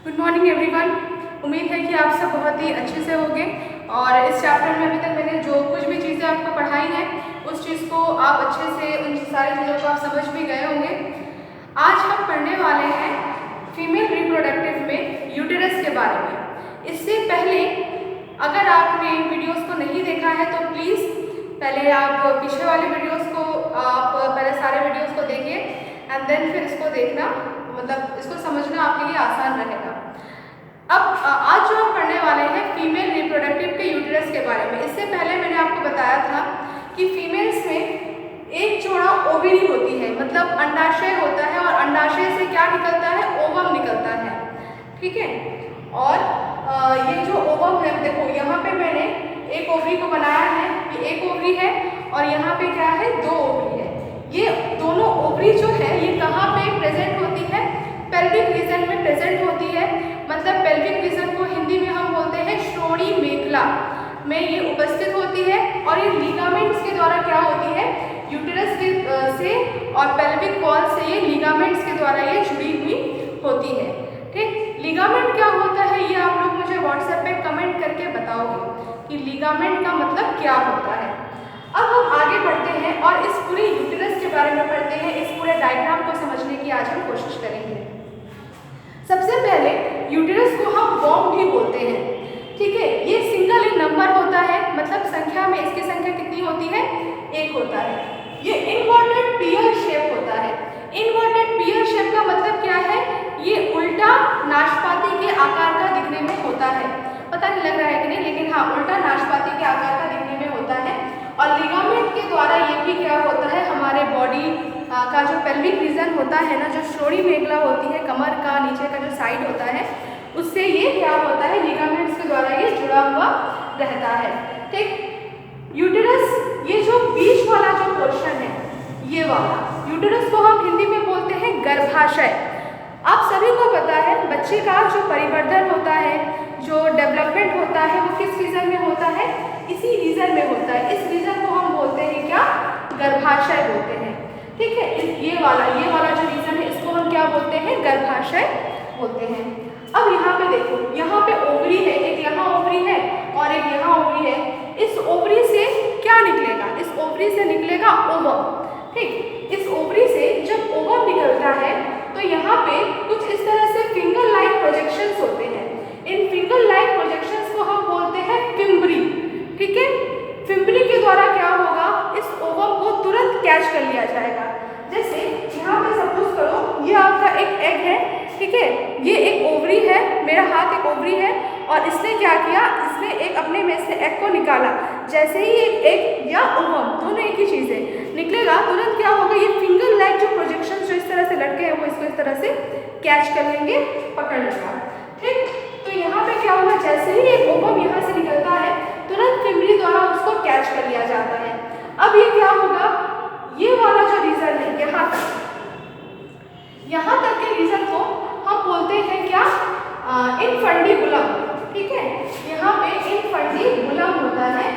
Good morning everyone. उम्मीद है कि आप सब बहुत ही अच्छे से होंगे और इस चैप्टर में अभी तक मैंने जो कुछ भी चीज़ें आपको पढ़ाई हैं उस चीज़ को आप अच्छे से उन सारी चीज़ों को आप समझ भी गए होंगे। आज हम पढ़ने वाले हैं फीमेल रिप्रोडक्टिव में यूटेरस के बारे में। इससे पहले अगर आपने वीडियोस को नहीं देखा है तो प्लीज़ पहले आप पीछे वाले वीडियोस को आप पहले सारे वीडियोस को देखिए एंड देन फिर इसको देखना, मतलब इसको समझना आपके लिए आसान रहेगा। अब आज जो हम पढ़ने वाले हैं फीमेल रिप्रोडक्टिव के यूटेरस के बारे में। इससे पहले मैंने आपको बताया था कि फीमेल्स में एक जोड़ा ओवरी होती है, मतलब अंडाशय होता है और अंडाशय से क्या निकलता है, ओवम निकलता है, ठीक है। और ये जो ओवम है, देखो यहाँ पे मैंने एक ओवरी को बनाया है, ये एक ओवरी है और यहाँ पे क्या है, दो ओवरी है। ये दोनों ओवरी जो है ये कहाँ पे प्रेजेंट होती है, पेल्विक रीजन में प्रेजेंट होती है। मतलब पेल्विक रीजन को हिंदी में हम बोलते हैं श्रोणि मेखला में ये उपस्थित होती है और ये लिगामेंट्स के द्वारा क्या होती है, यूटेरस के से और पेल्विक वॉल से ये लिगामेंट्स के द्वारा ये जुड़ी हुई होती है, ठीक। लिगामेंट क्या होता है ये आप लोग मुझे व्हाट्सएप पे कमेंट करके बताओगे कि लिगामेंट का मतलब क्या होता है। अब हम आगे बढ़ते हैं और इस पूरे यूटेरस के बारे में पढ़ते हैं। इस पूरे डायग्राम को समझने की आज हम कोशिश करेंगे। सबसे पहले यूटेरस को हम वॉर्म भी बोलते हैं, ठीक है। ये सिंगल इन नंबर होता है, मतलब संख्या में इसकी संख्या कितनी होती है, एक होता है। ये इनवर्टेड पियर शेप होता है। इनवर्टेड पियर शेप का मतलब क्या है, ये उल्टा नाशपाती के आकार का दिखने में होता है। पता नहीं लग रहा है कि नहीं, लेकिन हाँ उल्टा नाशपाती के आकार का दिखने में होता है। और लिगामेंट के द्वारा ये भी क्या होता है, हमारे बॉडी का जो पेल्विक रीजन होता है ना, जो श्रोणि मेखला होती है, कमर का नीचे का जो साइड होता है, उससे ये क्या होता है, लिगामेंट्स के द्वारा ये जुड़ा हुआ रहता है, ठीक। यूटेरस ये जो बीच वाला जो पोर्शन है, ये वाला यूटेरस को हम हिंदी में बोलते हैं गर्भाशय। आप सभी को पता है बच्चे का जो परिवर्धन होता है, जो डेवलपमेंट होता है, वो किस रीजन में होता है, इसी रीजन में होता है। इस रीजन को हम बोलते हैं क्या, गर्भाशय बोलते हैं, ठीक है। ये वाला जो रीजन है इसको हम क्या बोलते हैं, गर्भाशय बोलते हैं। अब यहाँ पे देखो, यहाँ पे ओवरी है, एक यहाँ ओवरी है और एक यहाँ ओवरी है। इस ओवरी से क्या निकलेगा, इस ओवरी से निकलेगा ओवम, ठीक। इस ओवरी से जब ओवम निकलता है तो यहाँ पे कुछ इस तरह से फिंगर लाइक प्रोजेक्शंस होते हैं। इन फिंगर लाइक प्रोजेक्शंस को हम बोलते हैं फिम्बरी, ठीक है। फिम्बरी के द्वारा क्या होगा, इस ओवम को तुरंत कैच कर लिया जाएगा। जैसे यहाँ पे सपोज करो ये आपका एक एग है, ठीक है। ये एक ओवरी है, मेरा हाथ एक ओवरी है और इसने क्या किया, इसने एक अपने में से एग को निकाला। जैसे ही एक एग या ओवम दोनों एक ही चीज़ है निकलेगा, तुरंत क्या होगा, ये फिंगर लाइक जो प्रोजेक्शन जो इस तरह से लटके हैं वो इसको इस तरह से कैच कर लेंगे, पकड़ लेगा, ठीक। तो यहाँ पे क्या होगा, जैसे ही एक ओवम यहाँ से निकलता है तुरंत फिम्बरी द्वारा उसको कैच कर लिया जाता है। अब ये क्या होगा, ये वाला जो रीजन है यहाँ तक के रीजन को हम बोलते हैं क्या, इनफंडिबुलम, ठीक है। यहाँ पे इनफंडिबुलम होता है,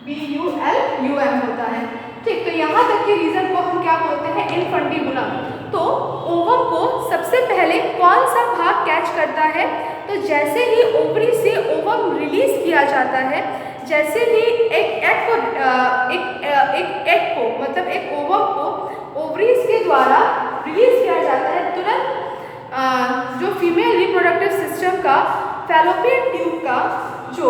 BULUM होता है, ठीक। तो यहाँ तक के रीजन को हम क्या बोलते हैं, इनफंडिबुलम। तो ओवम को सबसे पहले कौन सा भाग कैच करता है, तो जैसे ही ओवरी से ओवम रिलीज किया जाता है, जैसे ही एक एग को मतलब एक ओवम को ओवरीज के द्वारा रिलीज किया जाता है, तुरंत जो फीमेल रिप्रोडक्टिव सिस्टम का फैलोपियन ट्यूब का जो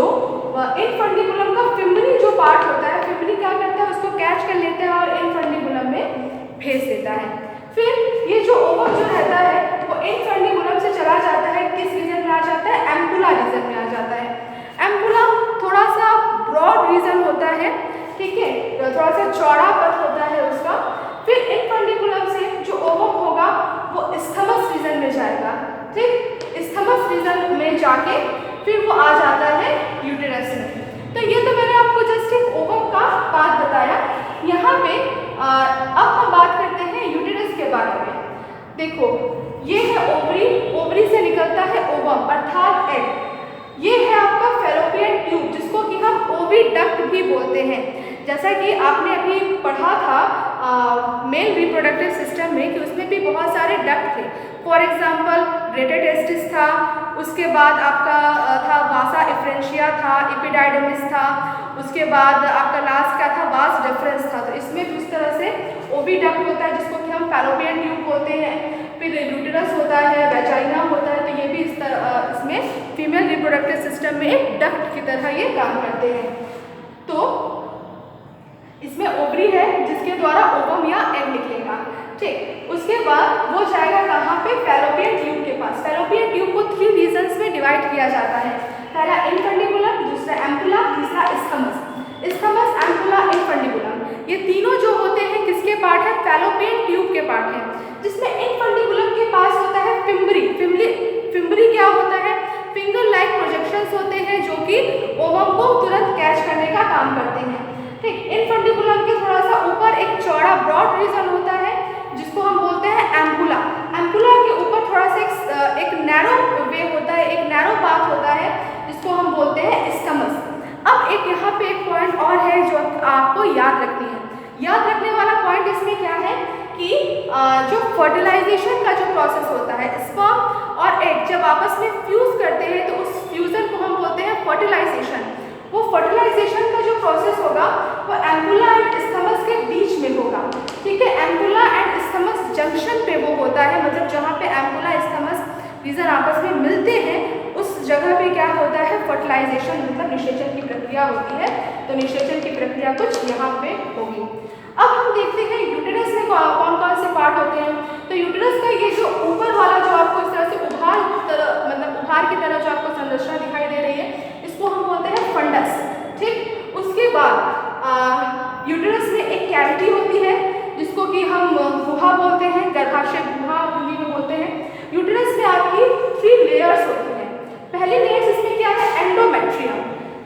इनफंडिबुलम का फिम्बरी जो पार्ट होता है, फिम्बरी क्या करता है, उसको कैच कर लेता है और इनफंडिबुलम में भेज देता है। फिर ये जो ओवम जो रहता है वो इनफंडिबुलम से चला जाता है, किस रीजन में आ जाता है, एम्पुला रीजन में आ जाता है। एम्पुला थोड़ा सा ब्रॉड रीजन होता है, ठीक है, थोड़ा सा चौड़ा पथ होता है उसका। फिर इनफंडिबुलम से जो ओवम होगा वो स्थमस रीजन में जाएगा, ठीक। स्थमस रीजन में जाके फिर वो आ जाता है यूटेरस में। तो ये तो मैंने आपको जस्ट एक ओवम का बात बताया। यहाँ पे अब हम बात करते हैं यूटेरस के बारे में। देखो ये है ओवरी, ओवरी से निकलता है ओवम अर्थात एग। ये है आपका फैलोपियन ट्यूब जिसको कि हम ओविडक्ट भी बोलते हैं। जैसा कि आपने अभी पढ़ा था मेल रिप्रोडक्टिव सिस्टम में कि उसमें भी बहुत सारे डक्ट थे। फॉर एग्जांपल ग्रेटर टेस्टिस था, उसके बाद आपका था वासा एफ्रेंशिया था, एपिडाइडमिस था, उसके बाद आपका लास्ट क्या था, वास डिफरेंस था। तो इसमें भी उस तरह से ओविडक्ट होता है जिसको कि हम फैलोपियन ट्यूब बोलते हैं, फिर यूटेरस होता है, वेजाइना होता है। तो ये भी इस तरह इसमें फीमेल रिप्रोडक्टिव सिस्टम में एक डक्ट की तरह ये काम करते हैं। तो इसमें ओवरी है जिसके द्वारा ओवम या एग निकलेगा, ठीक। उसके बाद वो जाएगा कहाँ पे, फैलोपियन ट्यूब के पास। फैलोपियन ट्यूब को 3 रीजन्स में डिवाइड किया जाता है। पहला इनफंडिबुलम, दूसरा एम्पुला, तीसरा इस्थमस। इस्थमस, एम्पुला, इनफंडिबुलम, ये तीनों जो होते हैं किसके पार्ट है, फैलोपियन ट्यूब के पार्ट है। जिसमें इनफंडिबुलम के पास होता है फिम्बरी। फिम्बरी क्या होता है, फिंगर लाइक प्रोजेक्शंस होते हैं जो कि ओवम को तुरंत कैच करने का काम करते हैं, ठीक। इनफंडिबुलम के थोड़ा सा ऊपर एक चौड़ा ब्रॉड रीजन होता है जिसको हम बोलते हैं एम्पुला। एम्पुला के ऊपर थोड़ा सा एक नैरो वे होता है, एक नैरो पाथ होता है जिसको हम बोलते हैं इस्टमस। अब एक यहाँ पे एक पॉइंट और है जो आपको याद रखनी है। याद रखने वाला पॉइंट इसमें क्या है कि जो फर्टिलाइजेशन का जो प्रोसेस होता है, स्पर्म और एग जब आपस में फ्यूज करते हैं तो उस फ्यूजन को हम बोलते हैं फर्टिलाइजेशन। वो फर्टिलाइजेशन का जो प्रोसेस होगा वो एम्पुला एंड इस्थमस के बीच में होगा, ठीक है। एम्पुला एंड इस्थमस जंक्शन पे वो होता है, मतलब जहाँ पे एम्पुला इस्थमस रीजन आपस में मिलते हैं उस जगह पे क्या होता है, फर्टिलाइजेशन मतलब निषेचन की प्रक्रिया होती है। तो निषेचन की प्रक्रिया कुछ यहाँ पे होगी। अब हम देखते हैं यूटेरस में कौन कौन से पार्ट होते हैं। तो यूटेरस का ये जो ऊपर वाला जो आपको इस तरह से उभार की तरह जो आपको संरचना दिखाई दे रही है, इसको हम बोलते हैं फंडस, ठीक। उसके बाद यूटेरस में एक कैविटी होती है जिसको कि हम गुहा बोलते हैं, गर्भाशय गुहा हिंदी में बोलते हैं। यूटेरस में आपकी 3 लेयर्स होती हैं। पहली लेयर्स इसमें क्या है, एंडोमेट्रियम,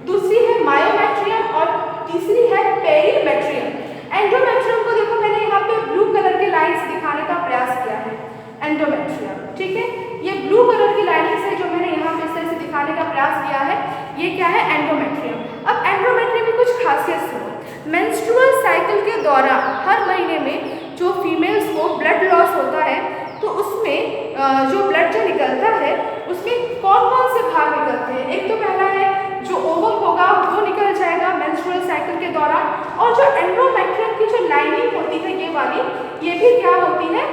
दूसरी है मायोमेट्रियम और तीसरी है पेरीमेट्रियम। एंडोमेट्रियम को देखो मैंने यहाँ पे ब्लू कलर की लाइंस दिखाने का प्रयास किया है, एंडोमेट्रियम, ठीक है। ये ब्लू कलर की लाइंस है जो मैंने यहाँ पे इस तरह से दिखाने का प्रयास किया है, ये क्या है, एंडोमेट्रियम। अब एंडोमेट्रियम की कुछ खासियत सुनो। मेंस्ट्रुअल साइकिल के दौरान हर महीने में जो फीमेल्स को ब्लड लॉस होता है तो उसमें जो ब्लड जो निकलता है उसमें कौन कौन से भाग निकलते हैं। एक तो पहला है जो ओवम होगा वो निकल जाएगा मेंस्ट्रुअल साइकिल के दौरान, और जो एंडोमेट्रियम की जो लाइनिंग होती है ये वाली, ये भी क्या होती है,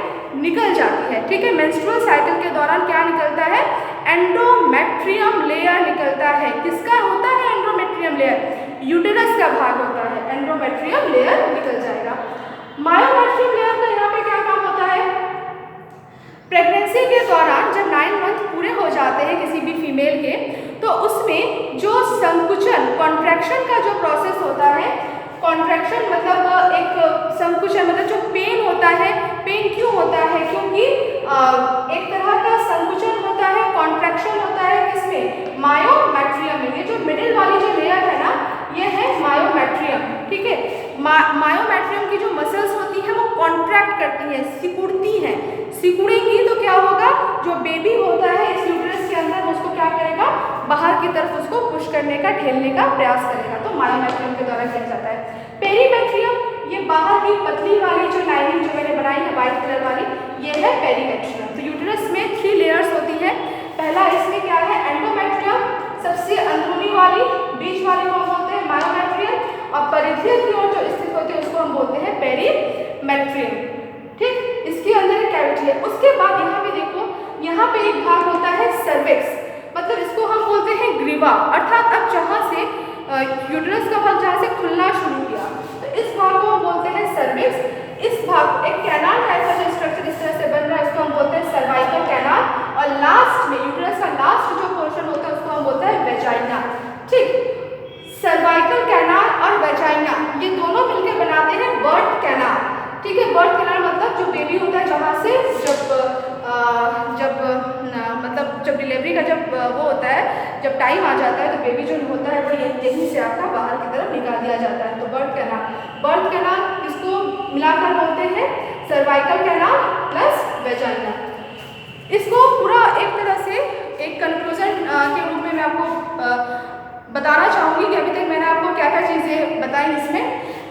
निकल जाती है, ठीक है। मेंस्ट्रुअल साइकिल के दौरान क्या निकलता है, एंडोमेट्रियम लेयर निकलता है। किसका होता है एंडोमेट्रियम लेयर, यूटेरस का भाग होता है, एंडोमेट्रियम लेयर निकल जाएगा। मायोमेट्रियम लेयर का यहाँ पे क्या काम होता है, प्रेगनेंसी के दौरान जब 9 मंथ पूरे हो जाते हैं किसी भी फीमेल के, तो उसमें जो संकुचन कॉन्ट्रैक्शन का जो प्रोसेस होता है, कॉन्ट्रैक्शन मतलब एक संकुचन मतलब जो पेन होता है, पेन क्यों होता है, क्योंकि एक तरह का संकुचन होता है, कॉन्ट्रैक्शन होता है किसमें, मायोमेट्रियम में। ये जो मिडिल वाली जो लेयर है ना, ये है मायोमेट्रियम, ठीक है। मायोमेट्रियम की जो मसल्स होती हैं वो कॉन्ट्रैक्ट करती हैं, सिकुड़ती हैं। सिकुड़ेंगी तो क्या होगा, जो बेबी होता है इस यूटेरस के अंदर उसको क्या करेगा, बाहर की तरफ उसको पुश करने का, ढेलने का प्रयास करेगा। तो मायोमेट्रियम के द्वारा किया जाता है। पेरीमेट्रियम, ये बाहर की पतली वाली जो लाइनिंग जो मैंने बनाई है व्हाइट कलर वाली, ये है पेरीमेट्रियम। तो यूटेरस में 3 लेयर्स होती है। पहला इसमें क्या है, एंडोमेट्रियम, सबसे अंदरूनी वाली, बीच वाली को हम बोलते हैं मायोमेट्रियम, और परिधीय की ओर जो स्थित होती है उसको हम बोलते हैं पेरीमेट्रियम, ठीक। इसके अंदर एक कैविटी है। उसके बाद यहाँ पे देखो, यहाँ पे एक भाग होता है सर्विक्स, मतलब इसको हम बोलते हैं ग्रीवा, अर्थात अब जहाँ से यूटेरस का भाग जहाँ से खुलना शुरू किया तो इस भाग को हम बोलते हैं सर्विक्स। इस भाग एक कैनाल टाइप का जो स्ट्रक्चर इस तरह से बन रहा है उसको हम बोलते हैं सर्वाइकल कैनाल, और लास्ट में यूटेरस का लास्ट जो पोर्शन होता है उसको हम बोलते हैं वेजाइना, ठीक। सर्वाइकल कैनाल और वेजाइना ये दोनों मिलकर बनाते हैं बर्थ कैनाल, ठीक है। बर्थ कैनाल मतलब जो बेबी होता है जहाँ से जब डिलीवरी का जब वो होता है, जब टाइम आ जाता है तो बेबी जो होता है वो यहीं से आपका बाहर की तरफ निकाल दिया जाता है। तो बर्थ कैनाल इसको मिलाकर बोलते हैं सर्वाइकल कैनाल प्लस वेजाइना। इसको पूरा एक तरह से एक कंक्लूजन के रूप में मैं आपको बताना चाहूँगी कि अभी तक मैंने आपको क्या क्या चीज़ें बताई। इसमें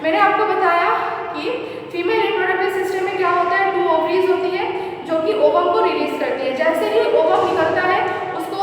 मैंने आपको बताया कि फीमेल रिप्रोडक्टिव सिस्टम में क्या होता है, 2 ओवरीज होती है जो कि ओवम को रिलीज करती है। जैसे ही ओवम निकलता है उसको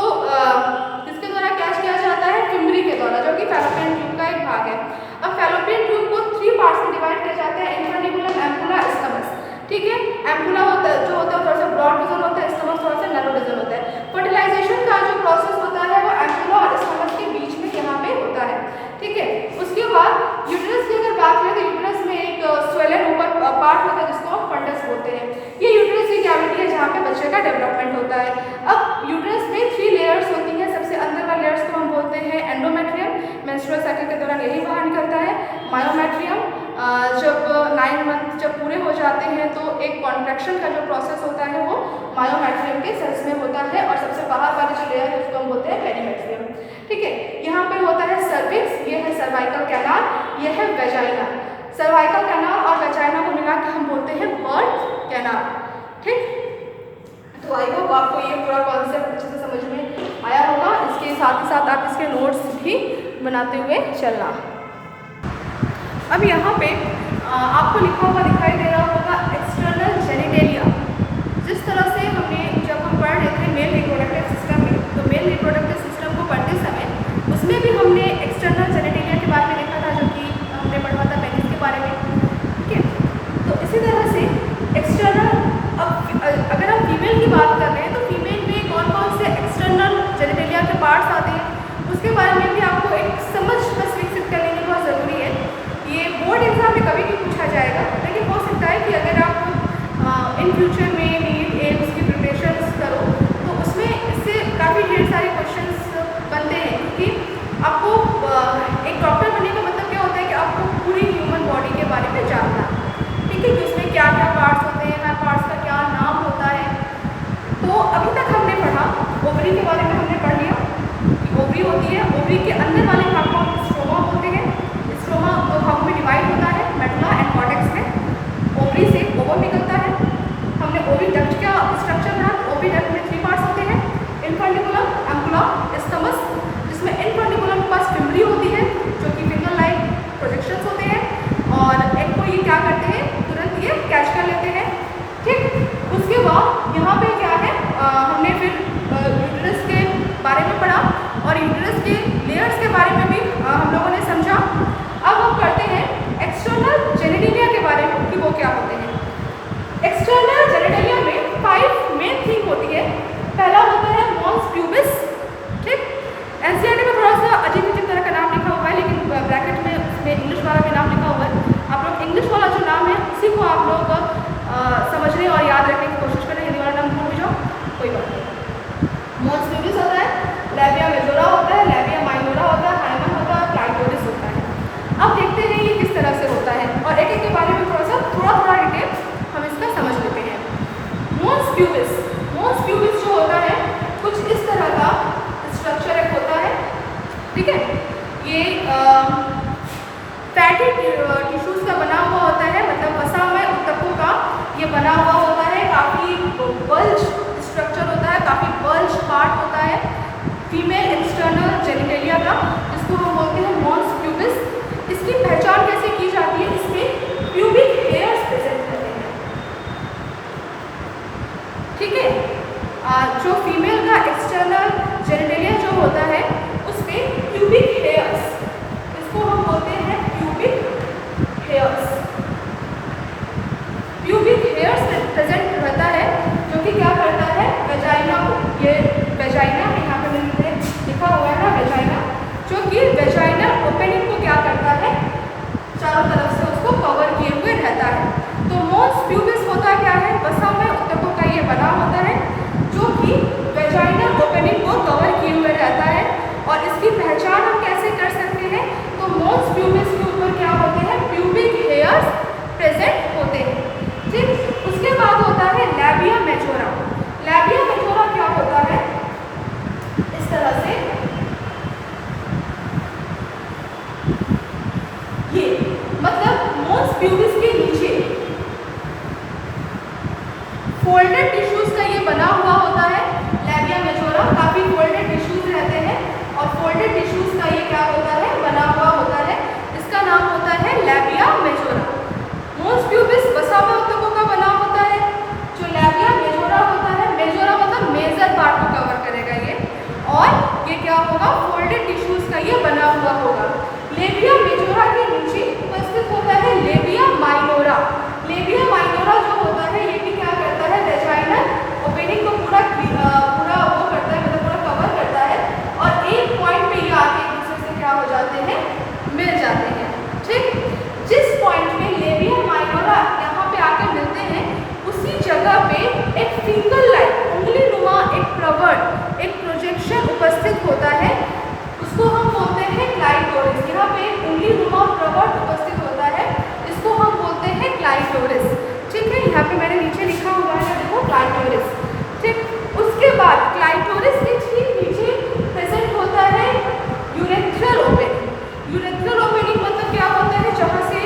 किसके द्वारा कैच किया जाता है, फिमरी के द्वारा, जो कि फैलोपियन ट्यूब का एक भाग है। अब फैलोपियन ट्यूब को 3 पार्ट्स में डिवाइड किया जाता है, इंफ्रानिकुलम, एम्पुला, स्टमस। ठीक है, एम्पुला होता है जो होता है थोड़ा सा ब्रॉड विजन होता है, स्टमस थोड़ा सा नैरो विजन होता है। फर्टिलाइजेशन का जो प्रोसेस होता है वो एम्पुला और स्टमस के बीच में यहाँ पे होता है। ठीक है, उसके बाद यूट्रस की अगर बात करें तो यूट्रस में एक स्वेलन ऊपर पार्ट होता है जिसको हम फंडस बोलते हैं। ये यूट्रस की कैविटी है जहाँ पे बच्चे का डेवलपमेंट होता है। अब यूट्रस में 3 लेयर्स होती हैं। सबसे अंदर वाले लेयर्स को हम बोलते हैं एंडोमेट्रियम, मेंस्ट्रुअल साइकिल के दौरान यही बाहर निकलता है। मायोमेट्रियम, जब 9 मंथ जब पूरे हो जाते हैं तो एक कॉन्ट्रैक्शन का जो प्रोसेस होता है वो मायोमेट्रियम के सेल्स में होता है। और सबसे बाहर वाली जो लेयर है उसको हम बोलते हैं पेरीमेट्रियम। ठीक है, यहाँ पे होता है सर्विक्स, ये है सर्वाइकल कैनाल, ये है वेजाइना। सर्वाइकल कैनाल और वेजाइना को मिला के हम बोलते हैं बर्थ कैनाल। ठीक, तो आई होप आपको ये पूरा कॉन्सेप्ट अच्छे से समझ में आया होगा। इसके साथ ही साथ आप इसके नोट्स भी बनाते हुए चलना। अब यहाँ पे आपको लिखा हुआ दिखाई दे रहा होगा एक्सटर्नल जेनिटेलिया। जिस तरह से हमने जब हम पढ़ रहे थे मेल रिप्रोडक्टिव सिस्टम में, तो मेल रिप्रोडक्टिव सिस्टम को पढ़ते समय उसमें भी हमने एक्सटर्नल जेनिटेलिया के बारे में देखा था, जो कि हमने पढ़ा था पेनिस के बारे में। ठीक है, तो इसी तरह से एक्सटर्नल, अब अगर हम फीमेल की बात कर रहे हैं तो फीमेल में कौन कौन से एक्सटर्नल जेनिटेलिया के पार्ट्स आते हैं उसके बारे में भी आपको एक समझ बस विकसित करने की बहुत ज़रूरी है। ये बोर्ड एग्जाम में कभी भी पूछा जाएगा, लेकिन हो सकता है कि अगर आप इन फ्यूचर में नीट एम्स की प्रिपरेशन करो तो उसमें इससे काफ़ी ढेर सारे क्वेश्चंस बनते हैं। क्योंकि आपको एक डॉक्टर बनने का मतलब क्या होता है कि आपको पूरी ह्यूमन बॉडी के बारे में जानना। ठीक है, कि उसमें क्या क्या पार्ट्स होते हैं, हर पार्ट्स का क्या नाम होता है। तो अभी तक हमने पढ़ा, ओवरी के बारे में हमने पढ़ लिया कि ओवरी होती है, ओवरी के अंदर वाले भाग को हम स्ट्रोमा बोलते हैं। स्ट्रोमा 2 भागों में डिवाइड होता है, मेडुला एंड कॉर्टेक्स में। ओवरी से ओवम निकलता है। हमने ओविडक्ट का स्ट्रक्चर पढ़ा, ओविडक्ट में 3 पार्ट्स होते हैं, इंफर्निकुलम, एम्पुला, स्टमस, जिसमें इंफर्निकुलम के पास फिमरी होती है जो कि फिंगर लाइक प्रोजेक्शंस होते हैं, और एक को ये क्या करते हैं, तुरंत ये कैच कर लेते हैं। ठीक, उसके बाद यहाँ पे क्या है, हमने फिर यूट्रस के बारे में पढ़ा और यूट्रस के लेयर्स के बारे में भी हम लोगों ने समझा। अब हम करते हैं एक्सटर्नल जेनिटेलिया के बारे में कि वो क्या होते हैं। एक्सटर्नल जेनिटेलिया में 5 मेन थिंग होती है। पहला होता है मॉन्स प्यूबिस। ठीक, एनसीईआरटी में थोड़ा सा अजीब अजीब तरह का नाम लिखा हुआ है, लेकिन ब्रैकेट में उसमें इंग्लिश वाला भी नाम लिखा हुआ है। आप लोग इंग्लिश वाला जो नाम है उसी को आप लोग समझने और याद रखने की कोशिश करें। हिंदी वाला नाम भूल जाओ कोई बात नहीं। मॉन्स प्यूबिस होता है, लैबिया मेजोरा होता है, लैबिया माइनोरा होता है, हाइमन होता है, क्लाइटोरिस होता है। अब देखते हैं ये किस तरह से होता है और एक एक के बारे में थोड़ा डिटेल हम इसका समझ लेते हैं। मॉन्स प्यूबिस, मॉन्स प्यूबिस जो होता है कुछ इस तरह का स्ट्रक्चर एक होता है। ठीक है, ये फैटी टिश्यूज का बना हुआ होता है, मतलब वसामय ऊतकों का ये बना हुआ होता है। काफ़ी बल्ज स्ट्रक्चर होता है, काफ़ी बल्ज पार्ट होता है फीमेल एक्सटर्नल जेनिटेलिया का, जिसको हम बोलते हैं मॉन्स प्यूबिस। इसकी पहचान कैसे की जाती है, इसमें प्यूबिक हेयर्स प्रेजेंट रहते हैं। ठीक है, जो फीमेल का एक्सटर्नल जेनिटेलिया जो होता है उसमें प्यूबिक हेयर्स, इसको हम बोलते हैं pubic hairs. Pubic hairs present रहता है जो कि क्या करता है, वेजाइना को, ये वेजाइना यहाँ पे मैंने लिखा हुआ है ना वेजाइना, जो कि वेजाइनल ओपनिंग को क्या करता है, चारों तरफ से उसको कवर किए हुए रहता है। तो मॉन्स प्यूबिस होता क्या है, वसामय ऊतकों का ये बना होता है जो कि वेजाइनल ओपनिंग को कवर किए हुए रहता है। क्या होगा, फोल्डेड टिश्यूज का ये बना हुआ होगा। लेबिया मेजोरा के नीचे उपस्थित होता है लेबिया माइनोरा। लेबिया माइनोरा जो होता है ये भी क्या करता है, वेजाइनल ओपनिंग को पूरा वो करता है, मतलब पूरा कवर करता है। और एक पॉइंट पे ये आके एक दूसरे से क्या हो जाते हैं, मिल जाते हैं। ठीक, जिस पॉइंट में लेबिया माइनोरा यहाँ पे आके मिलते हैं उसी जगह पे एक फिंगर लाइक उंगली नुमा एक प्रवर्ट एक प्रोजेक्शन उपस्थित होता है, उसको हम बोलते हैं क्लाइटोरिस। यहाँ पे एक उंगली नुमा प्रवर्ट उपस्थित होता है, इसको हम बोलते हैं क्लाइटोरिस। ठीक है, यहाँ पे मैंने नीचे लिखा हुआ है देखो क्लाइटोरिस। ठीक, उसके बाद क्लाइटोरिस के ठीक नीचे प्रेजेंट होता है यूरेथ्रल ओपनिंग। यूरेथ्रल ओपनिंग मतलब क्या होता है, जहाँ से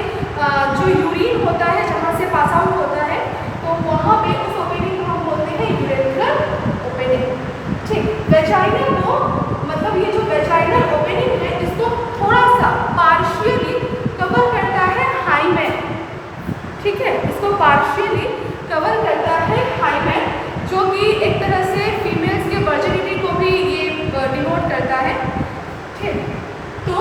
जो यूरिन होता है जहाँ से पास आउट होता है, तो वहाँ पे उस ओपनिंग को हम बोलते हैं यूरेथ्रल ओपनिंग। ठीक, वेजाइनल को मतलब ये जो वेजाइनल ओपनिंग है इसको थोड़ा सा पार्शियली कवर करता है हाइमेन। ठीक है, इसको पार्शियली कवर करता है हाइमेन, जो कि एक तरह से फीमेल्स के वर्जिनिटी को भी ये डिनोट करता है। ठीक, तो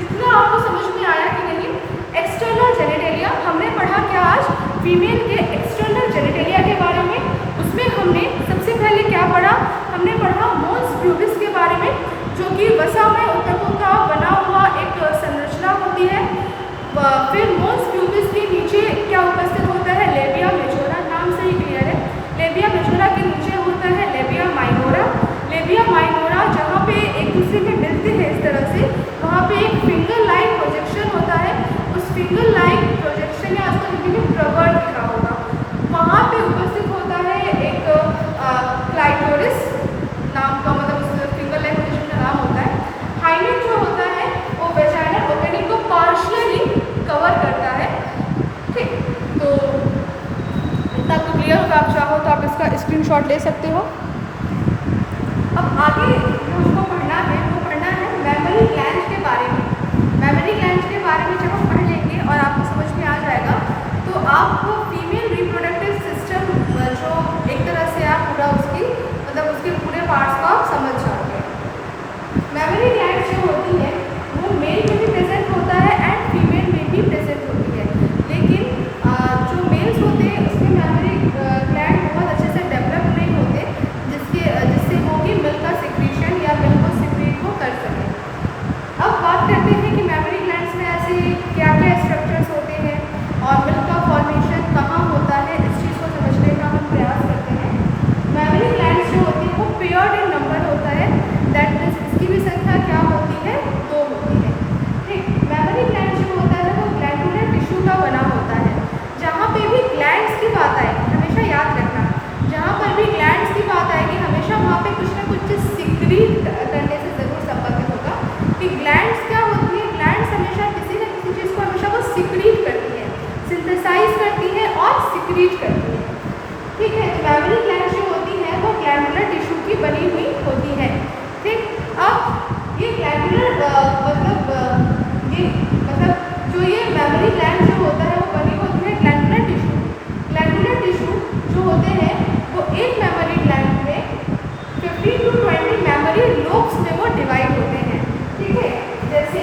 इतना आपको समझ में आया कि नहीं। एक्सटर्नल जेनिटेलिया हमने पढ़ा क्या आज, फीमेल के एक्सटर्नल जेनिटेलिया के बारे में। उसमें हमने सबसे पहले क्या पढ़ा, हमने पढ़ा मोन्स प्यूबिस के बारे में, जो कि वसा में ऊतकों का बना हुआ एक संरचना होती है। फिर मोन्स प्यूबिस के नीचे क्या उपस्थित होता है, लेबिया मेजोरा, नाम से ही क्लियर है। लेबिया मेजोरा के नीचे होता है लेबिया माइनोरा। लेबिया माइनोरा जहाँ पे एक दूसरे में मिलते हैं इस तरह से, वहाँ पे एक फिंगर लाइक प्रोजेक्शन होता है। उस फिंगर लाइक प्रोजेक्शन या उसको हिंदी में प्रवर्ट लिखा होगा, वहाँ पे उपस्थित होता है एक क्लाइटोरिस नाम का, मतलब उस फिंगर लाइक प्रोजेक्शन का नाम होता है। हाइमेन जो होता है वो वेजाइनल ओपनिंग को पार्शियली कवर करता है। ठीक, तो इतना तो क्लियर होगा। आप चाहो तो आप इसका स्क्रीनशॉट ले सकते हो। अब आगे जो हमको पढ़ना है वो पढ़ना है मैमरी ग्लैंड के बारे में। मैमरी ग्लैंड के बारे में जब हम पढ़ लेंगे और आपको समझ में आ जाएगा, तो आपको फीमेल रिप्रोडक्टिव सिस्टम जो एक तरह से आप पूरा उसकी मतलब उसके पूरे पार्ट्स को आप समझ जाओगे। मैमरी ग्लैंड जो होती है वो मेल में भी प्रेजेंट होता है एंड फीमेल में भी प्रेजेंट होती है, लेकिन जो मेल्स होते हैं उसमें मैमरी ग्लैंड बहुत अच्छे से डेवलप नहीं होते, जिससे वो भी मिल्क का सिक्रीशन या मिल्क को सिक्रीट को कर सके। अब बात करते हैं कि मैमरी ग्लैंड्स में ऐसे क्या क्या स्ट्रक्चर्स होते हैं और मिल्क का फॉर्मेशन कहाँ होता है, इस चीज़ को समझने का हम प्रयास करते हैं। मैमरी ग्लैंड्स जो होती है वो पेयर्ड इन नंबर होता है, दैट मीन्स इसकी भी संख्या क्या होती है, 2 होती है। ठीक, मैमरी ग्लैंड जो होता है वो ग्लैंडुलर टिश्यू का बना होता है। जहाँ पे भी ग्लैंड्स की बात आएगी हमेशा याद रखना, जहाँ पर भी ग्लैंड्स की बात आएगी हमेशा वहाँ पे कुछ ना कुछ सिक्रीट करने से जरूर संबंधित होगा। कि ग्लैंड्स क्या होती है, ग्लैंड्स हमेशा किसी न किसी चीज़ को हमेशा वो सिक्रीट करती है, सिंथेसाइज करती है और सिक्रीट करती है। ठीक है, मैमरी ग्लैंड जो होती है वो ग्लैंडुलर टिश्यू की बनी हुई होती है। ठीक, अब ये ग्लैंडुलर मतलब जो ये मैमरी ग्लैंड जो होता है वो बनी होती है ग्लैंडुलर टिश्यू। ग्लैंडुलर टिश्यू जो होते हैं वो एक मैमरी ग्लैंड में 15 to 20 मैमरी लोब्स में वो डिवाइड होते हैं। ठीक है, जैसे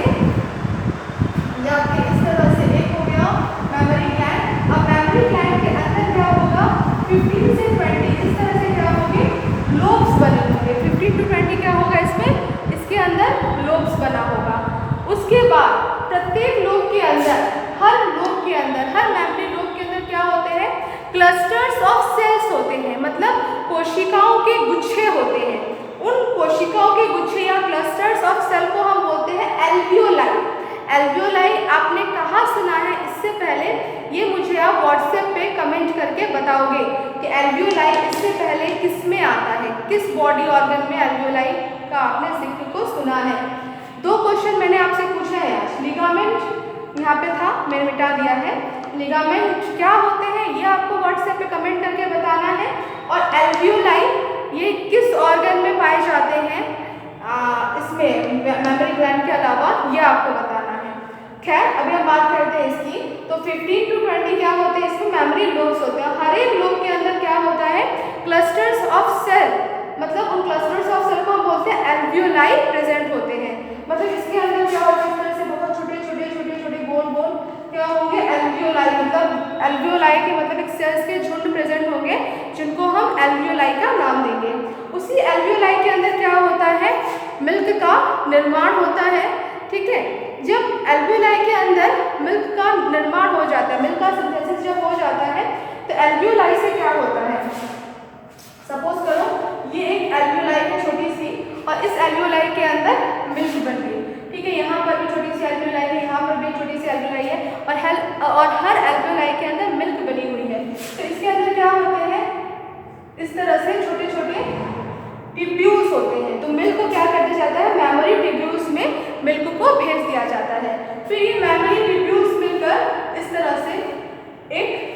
इस तरह से एक हो गया मैमरी ग्लैंड। अब मैमरी ग्लैंड के अंदर क्या होगा, 15 से 20 इस तरह से क्या होंगे, लोब्स बने होंगे। 15 to 20 क्या होगा इसमें, इसके अंदर लोब्स बना होगा। उसके बाद प्रत्येक लोब के अंदर, हर लोब के अंदर, हर मैमरी लोब के अंदर क्या होते हैं, क्लस्टर्स ऑफ सेल्स होते हैं, मतलब कोशिकाओं के गुच्छे होते हैं। उन कोशिकाओं के गुच्छे या क्लस्टर्स ऑफ सेल को हम बोलते हैं एल्वियोलाई। एल्वियोलाई आपने कहाँ सुना है इससे पहले, ये मुझे आप व्हाट्सएप पे कमेंट करके बताओगे कि एल्वियोलाई इससे पहले किस में आता है, किस बॉडी ऑर्गन में एल्वियोलाई का आपने जिक्र को सुना है। 2 क्वेश्चन मैंने आपसे पूछे हैं आज। लिगामेंट यहाँ पे था, मैंने मिटा दिया है। लिगामेंट क्या होते हैं ये आपको व्हाट्सएप पे कमेंट करके बताना है, और एल्वियोलाई ये किस ऑर्गन में पाए जाते हैं इसमें मैमरी ग्लैंड के अलावा, ये आपको बताना है। खैर अभी हम बात करते हैं इसकी। तो 15 to 20 क्या होते हैं, इसमें मैमरी लोब्स होते हैं। हर एक लोब के अंदर क्या होता है, क्लस्टर्स ऑफ सेल, मतलब उन क्लस्टर्स ऑफ सेल को हम बोलते हैं एल्वियोलाई प्रेजेंट होते हैं। मतलब इसके अंदर क्या होगा, इस तरह से बहुत छोटे छोटे छोटे छोटे गोल गोल क्या होंगे, एल्वियोलाई। मतलब एल्वियोलाई के मतलब एक सेल्स के झुंड प्रेजेंट होंगे जिनको हम एल्वियोलाई का नाम देंगे। उसी एल्वियोलाई के अंदर क्या होता है, मिल्क का निर्माण होता है। ठीक है, जब एल्वियोलाई के अंदर मिल्क का निर्माण हो जाता है, मिल्क का सिंथेसिस जब हो जाता है, तो एल्वियोलाई से क्या होता है, सपोज करो ये एक एल्वियोलाई है छोटी सी, और इस एल्वियोलाई के अंदर मिल्क बन गई। ठीक है, यहाँ पर भी छोटी सी एल्वियोलाई है, यहाँ पर भी छोटी सी एल्वियोलाई है, और हर एल्वियोलाई के अंदर मिल्क बनी हुई है। तो इसके अंदर क्या होते हैं, इस तरह से छोटे छोटे टिब्यूल्स होते हैं। तो मिल्क को क्या कर दिया जाता है, मेमोरी टिब्यूल्स में मिल्क को भेज दिया जाता है। फिर ये मेमोरी टिब्यूल्स मिलकर इस तरह से एक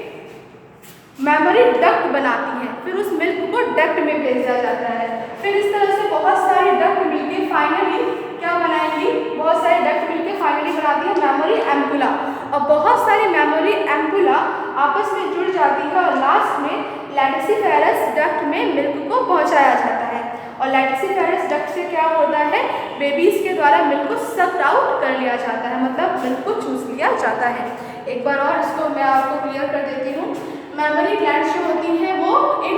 मेमोरी डक्ट बनाती है, फिर उस मिल्क को डक्ट में भेजा जाता है। फिर इस तरह से बहुत सारी डक्ट मिलके फाइनली क्या बनाएंगी, बहुत सारी डक्ट मिलके फाइनली बनाती है मेमोरी एम्पुला, और बहुत सारी मेमोरी एम्पुला आपस में जुड़ जाती है, और लास्ट में लैटिसिफेरस डक्ट में मिल्क को पहुंचाया जाता है। और लैटिसिफेरस डक्ट से क्या होता है, बेबीज के द्वारा मिल्क को सक्ड आउट कर लिया जाता है, मतलब मिल्क को चूस लिया जाता है। एक बार और इसको मैं आपको क्लियर कर देती हूँ। मेमोरी ग्लैंड्स जो होती हैं वो इन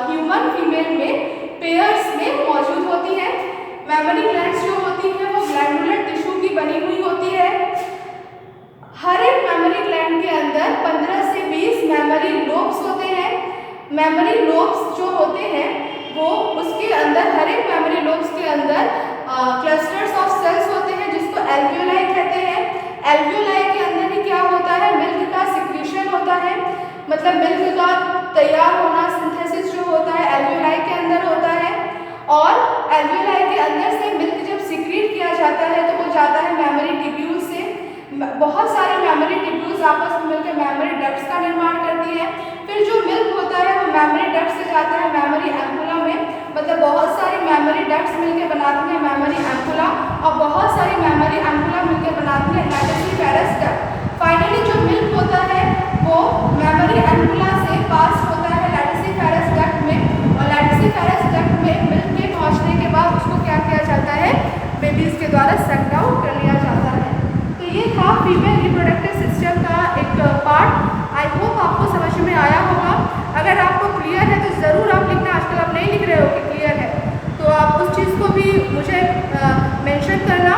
ह्यूमन फीमेल में पेयर्स में मौजूद होती है। मेमोरी ग्लैंड्स जो होती हैं वो ग्लैंडुलर टिश्यू की बनी हुई होती है। हर एक मेमोरी ग्लैंड के अंदर 15 से 20 मेमोरी लोब्स होते हैं। मेमोरी लोब्स जो होते हैं वो उसके अंदर, हर एक मेमोरी लोब्स के अंदर क्लस्टर्स ऑफ सेल्स होते हैं जिसको एल्वियोलाई कहते हैं। एल्वियोलाई के अंदर ही क्या होता है, मिल्क का सिक्रीशन होता है, मतलब मिल्क का तैयार होना, सिंथेसिस जो होता है एल्वियोलाई के अंदर होता है। और एल्वियोलाई के अंदर से मिल्क जब सिक्रीट किया जाता है तो वो जाता है मेमोरी टिब्यूल से। बहुत सारे मेमोरी टिब्यूल्स आपस में मिलकर मेमोरी डक्ट्स का निर्माण करती है। फिर जो मिल्क होता है वो मेमोरी डक्ट से जाता है मेमोरी एम्पुला में, मतलब बहुत सारी मेमोरी डक्ट्स मिलकर बनाती है मेमोरी एम्पुला, और बहुत सारी मेमोरी एम्पुला मिलकर बनाती है लैटिसिफेरस डक्ट। फाइनली जो मिल्क होता है वो मेमोरी एम्पुला से पास होता है लैटिसिफेरस डक्ट में, और लैटिसिफेरस डक्ट में मिल्क के पहुंचने के बाद उसको क्या किया जाता है, बेबीज के द्वारा सक्ड आउट कर लिया जाता है। तो ये था फीमेल रिप्रोडक्टिव सिस्टम का एक पार्ट। आई होप आपको समझ में आया होगा। अगर आपको क्लियर है तो ज़रूर आप लिखना, आजकल आप नहीं लिख रहे हो कि क्लियर है, तो आप उस चीज़ को भी मुझे मेंशन करना,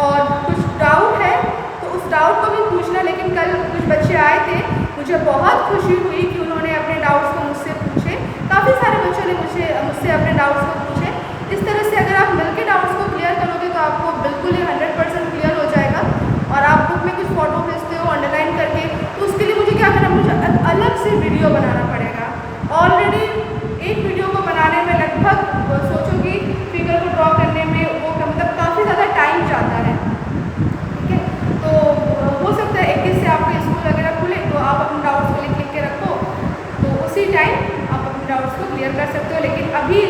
और कुछ डाउट है तो उस डाउट को भी पूछना। लेकिन कल कुछ बच्चे आए थे, मुझे बहुत खुशी हुई कि उन्होंने अपने डाउट्स को मुझसे पूछे। काफ़ी सारे बच्चों ने मुझसे अपने डाउट्स को पूछे। इस तरह से अगर आप मिलकर डाउट्स को क्लियर करोगे तो आपको बिल्कुल ही 100% क्लियर हो जाएगा। और आप बुक में कुछ फोटो भेजते हो अंडरलाइन करके, तो उसके लिए मुझे क्या करना, मुझे अलग से वीडियो बनाना पड़ेगा। ऑलरेडी एक वीडियो को बनाने में लगभग सोचो कि फिगर को ड्रॉ करने में वो मतलब काफ़ी ज़्यादा टाइम जाता है। ठीक है, तो हो सकता है 21 से आपके स्कूल वगैरह खुले तो आप अपने डाउट्स को लिख के रखो, तो उसी टाइम आप अपने डाउट्स को क्लियर कर सकते हो। लेकिन अभी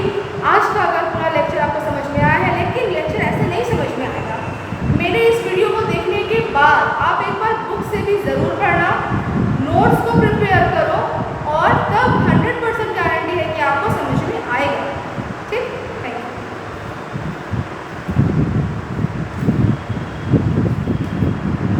आज का अगर पूरा लेक्चर आपको समझ में आया है, लेकिन लेक्चर ऐसे नहीं समझ में आएगा। मेरे इस वीडियो को देखने के बाद आप एक बार बुक से भी ज़रूर पढ़ना, नोट्स को प्रिपेयर करो, और तब 100